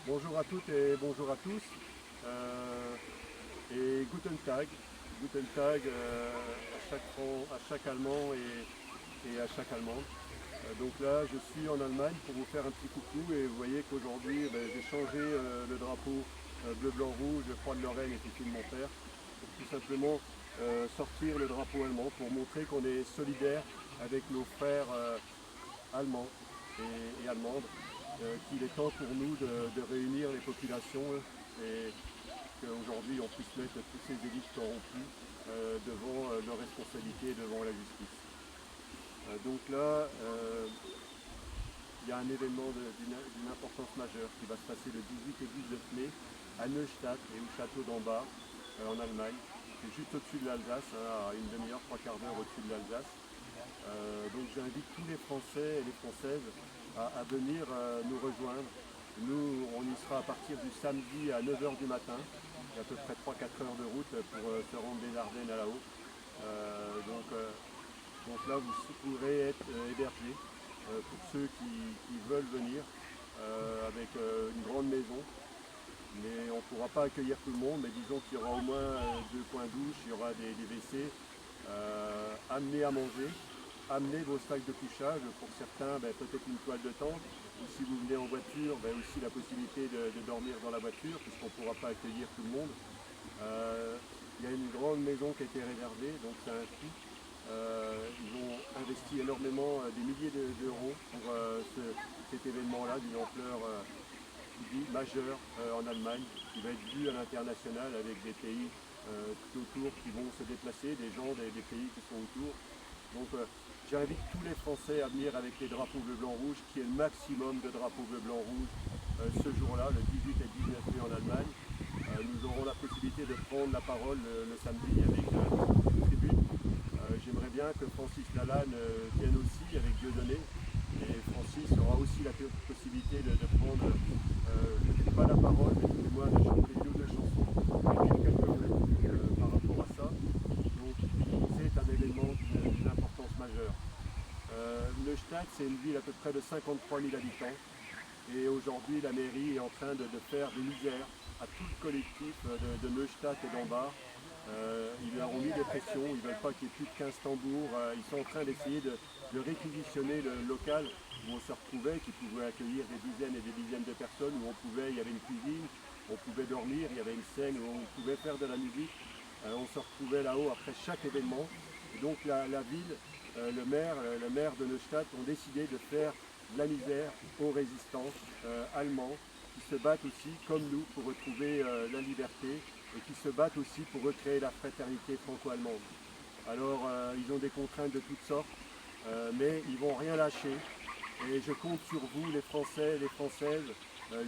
Bonjour à toutes et bonjour à tous. Et Guten Tag. Guten Tag à chaque Allemand et à chaque Allemande. Donc là, je suis en Allemagne pour vous faire un petit coucou et vous voyez qu'aujourd'hui, j'ai changé le drapeau bleu, blanc, rouge, croix de Lorraine et celui de mon père pour tout simplement sortir le drapeau allemand pour montrer qu'on est solidaire avec nos frères allemands et allemandes, qu'il est temps pour nous de réunir les populations et qu'aujourd'hui on puisse mettre tous ces élites corrompues devant leurs responsabilités et devant la justice. Donc là, il y a un événement d'une importance majeure qui va se passer le 18 et 19 mai à Neustadt et au château d'Ambach en Allemagne. C'est juste au-dessus de l'Alsace, à une demi-heure, trois quarts d'heure au-dessus de l'Alsace. Donc j'invite tous les Français et les Françaises à venir nous rejoindre. Nous, on y sera à partir du samedi à 9 h du matin. Il y a à peu près 3-4 heures de route pour se rendre des Ardennes à là-haut. Donc là, vous pourrez être hébergés pour ceux qui veulent venir avec une grande maison. Mais on ne pourra pas accueillir tout le monde, mais disons qu'il y aura au moins deux coins douche, il y aura des WC, amenez à manger, amenez vos sacs de couchage, pour certains peut-être une toile de tente, ou si vous venez en voiture, aussi la possibilité de dormir dans la voiture, puisqu'on ne pourra pas accueillir tout le monde. Il y a une grande maison qui a été réservée, donc c'est un coût. Ils ont investi énormément, des milliers d'euros pour cet événement-là d'une ampleur majeur en Allemagne, qui va être vu à l'international avec des pays tout autour qui vont se déplacer, des gens des pays qui sont autour. Donc j'invite tous les Français à venir avec les drapeaux bleu, blanc, rouge, qui est le maximum de drapeaux bleu, blanc, rouge ce jour-là, le 18 et 19 mai en Allemagne. Nous aurons la possibilité de prendre la parole le samedi avec une tribune. J'aimerais bien que Francis Lalanne vienne aussi avec Dieudonné. Et Francis aura aussi la possibilité de prendre, pas la parole, mais du moins de chanter une ou deux chansons, et dire quelques mots par rapport à ça. Donc c'est un événement d'une importance majeure. Neustadt, c'est une ville à peu près de 53 000 habitants. Et aujourd'hui, la mairie est en train de faire des misères à tout le collectif de Neustadt et d'Ambach. Ils leur ont mis des pressions, ils ne veulent pas qu'il y ait plus de 15 tambours. Ils sont en train d'essayer de réquisitionner le local où on se retrouvait, qui pouvait accueillir des dizaines et des dizaines de personnes, où il y avait une cuisine, on pouvait dormir, il y avait une scène où on pouvait faire de la musique. On se retrouvait là-haut après chaque événement. Et donc la ville, le maire de Neustadt ont décidé de faire de la misère aux résistants allemands qui se battent aussi, comme nous, pour retrouver la liberté et qui se battent aussi pour recréer la fraternité franco-allemande. Alors ils ont des contraintes de toutes sortes, mais ils ne vont rien lâcher. Et je compte sur vous, les Français, les Françaises,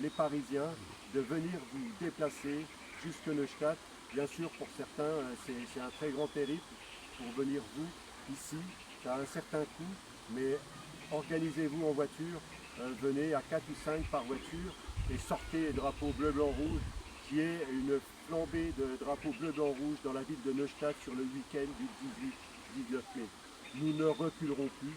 les Parisiens, de venir vous déplacer jusque Neustadt. Bien sûr, pour certains, c'est un très grand périple pour venir vous, ici. Ça a un certain coût, mais organisez-vous en voiture, venez à 4 ou 5 par voiture et sortez les drapeaux bleu, blanc, rouge, qui est une flambée de drapeaux bleu, blanc, rouge dans la ville de Neustadt sur le week-end du 18-19 mai. Nous ne reculerons plus,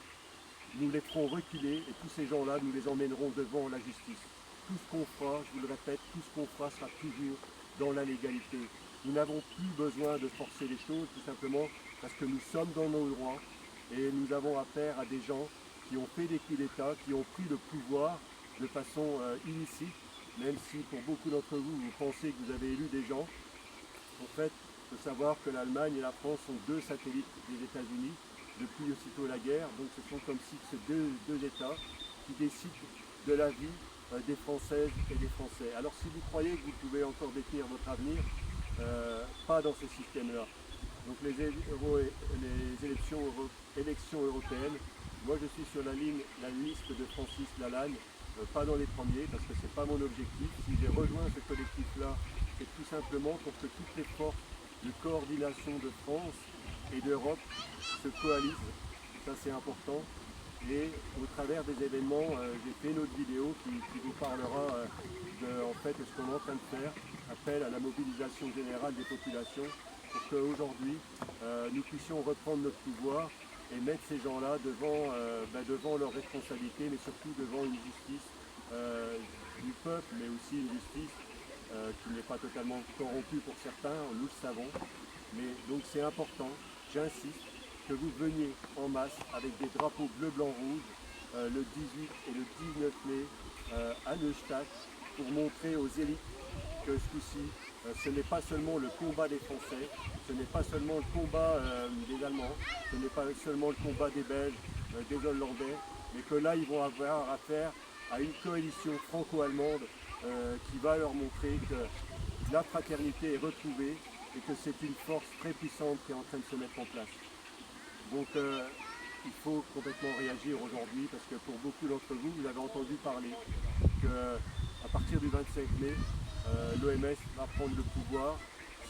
nous les ferons reculer et tous ces gens-là, nous les emmènerons devant la justice. Tout ce qu'on fera, je vous le répète, tout ce qu'on fera sera toujours dans la légalité. Nous n'avons plus besoin de forcer les choses, tout simplement parce que nous sommes dans nos droits et nous avons affaire à des gens qui ont fait des coups d'État, qui ont pris le pouvoir de façon illicite, même si pour beaucoup d'entre vous, vous pensez que vous avez élu des gens. En fait, il faut savoir que l'Allemagne et la France sont deux satellites des États-Unis depuis aussitôt la guerre. Donc ce sont comme si ces deux États qui décident de la vie des Françaises et des Français. Alors si vous croyez que vous pouvez encore détenir votre avenir, pas dans ce système-là. Donc les élections européennes, moi je suis sur la liste de Francis Lalanne, pas dans les premiers parce que ce n'est pas mon objectif. Si j'ai rejoint ce collectif-là, c'est tout simplement pour que toutes les forces de coordination de France et d'Europe se coalisent. Ça c'est important. Et au travers des événements, j'ai fait une autre vidéo qui vous parlera en fait, de ce qu'on est en train de faire, appel à la mobilisation générale des populations pour qu'aujourd'hui nous puissions reprendre notre pouvoir et mettre ces gens-là devant leurs responsabilités, mais surtout devant une justice du peuple peuple, mais aussi une justice qui n'est pas totalement corrompue pour certains, nous le savons. Mais donc c'est important, j'insiste, que vous veniez en masse avec des drapeaux bleu, blanc, rouge le 18 et le 19 mai à Neustadt pour montrer aux élites que ce coup-ci, ce n'est pas seulement le combat des Français, ce n'est pas seulement le combat des Allemands, ce n'est pas seulement le combat des Belges, des Hollandais, mais que là ils vont avoir affaire à une coalition franco-allemande qui va leur montrer que la fraternité est retrouvée et que c'est une force très puissante qui est en train de se mettre en place. Donc il faut complètement réagir aujourd'hui parce que pour beaucoup d'entre vous, vous avez entendu parler qu'à partir du 25 mai, l'OMS va prendre le pouvoir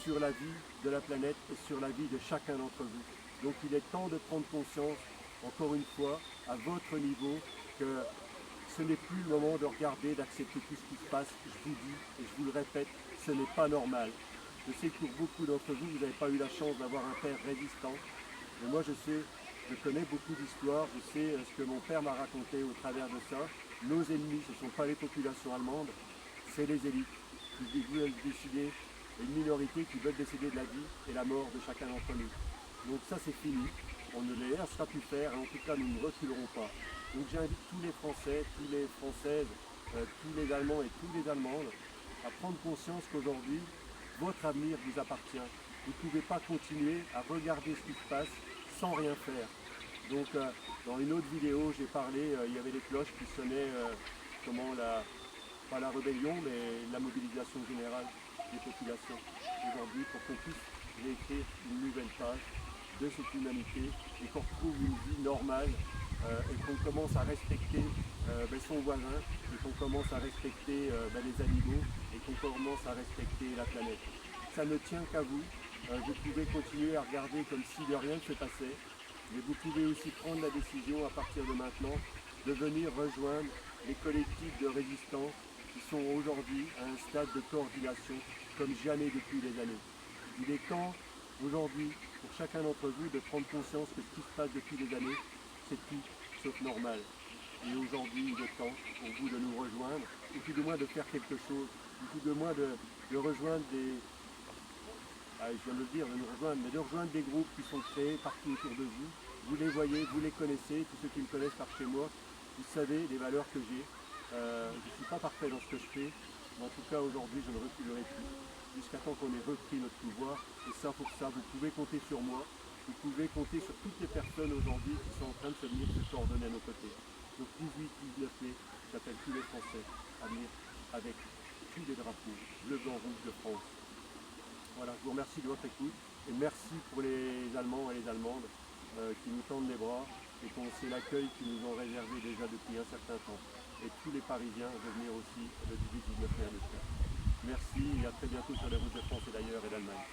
sur la vie de la planète et sur la vie de chacun d'entre vous. Donc il est temps de prendre conscience, encore une fois, à votre niveau, que ce n'est plus le moment de regarder, d'accepter tout ce qui se passe. Je vous dis et je vous le répète, ce n'est pas normal. Je sais que pour beaucoup d'entre vous, vous n'avez pas eu la chance d'avoir un père résistant. Mais moi je sais, je connais beaucoup d'histoires, je sais ce que mon père m'a raconté au travers de ça. Nos ennemis, ce ne sont pas les populations allemandes, c'est les élites qui veulent décider, une minorité qui veulent décider de la vie et la mort de chacun d'entre nous. Donc ça c'est fini, on ne les laissera plus faire et en tout cas nous ne reculerons pas. Donc j'invite tous les Français, toutes les Françaises, tous les Allemands et toutes les Allemandes à prendre conscience qu'aujourd'hui, votre avenir vous appartient. Vous ne pouvez pas continuer à regarder ce qui se passe sans rien faire. Donc dans une autre vidéo, j'ai parlé, il y avait des cloches qui sonnaient, pas la rébellion, mais la mobilisation générale des populations. Aujourd'hui, pour qu'on puisse réécrire une nouvelle page de cette humanité et qu'on retrouve une vie normale et qu'on commence à respecter son voisin et qu'on commence à respecter les animaux et qu'on commence à respecter la planète. Ça ne tient qu'à vous. Vous pouvez continuer à regarder comme si de rien ne se passait, mais vous pouvez aussi prendre la décision à partir de maintenant de venir rejoindre les collectifs de résistants qui sont aujourd'hui à un stade de coordination comme jamais depuis des années. Il est temps aujourd'hui pour chacun d'entre vous de prendre conscience que ce qui se passe depuis des années, c'est tout sauf normal. Et aujourd'hui, il est temps pour vous de nous rejoindre, ou tout de moins de faire quelque chose, ou tout de moins de rejoindre des... je viens de le dire, de nous rejoindre, mais de rejoindre des groupes qui sont créés partout autour de vous. Vous les voyez, vous les connaissez, tous ceux qui me connaissent par chez moi, vous savez les valeurs que j'ai. Je ne suis pas parfait dans ce que je fais, mais en tout cas aujourd'hui je ne reculerai plus, jusqu'à temps qu'on ait repris notre pouvoir. Et ça, pour ça, vous pouvez compter sur moi, vous pouvez compter sur toutes les personnes aujourd'hui qui sont en train de se venir se coordonner à nos côtés. Donc 18-19 mai, j'appelle tous les Français à venir avec tous les drapeaux bleu, blanc, rouge de France. Voilà, je vous remercie de votre écoute et merci pour les Allemands et les Allemandes qui nous tendent les bras et c'est l'accueil qu'ils nous ont réservé déjà depuis un certain temps. Et tous les Parisiens de venir aussi le 18-19 mai à Neustadt. Merci et à très bientôt sur les routes de France et d'ailleurs et d'Allemagne.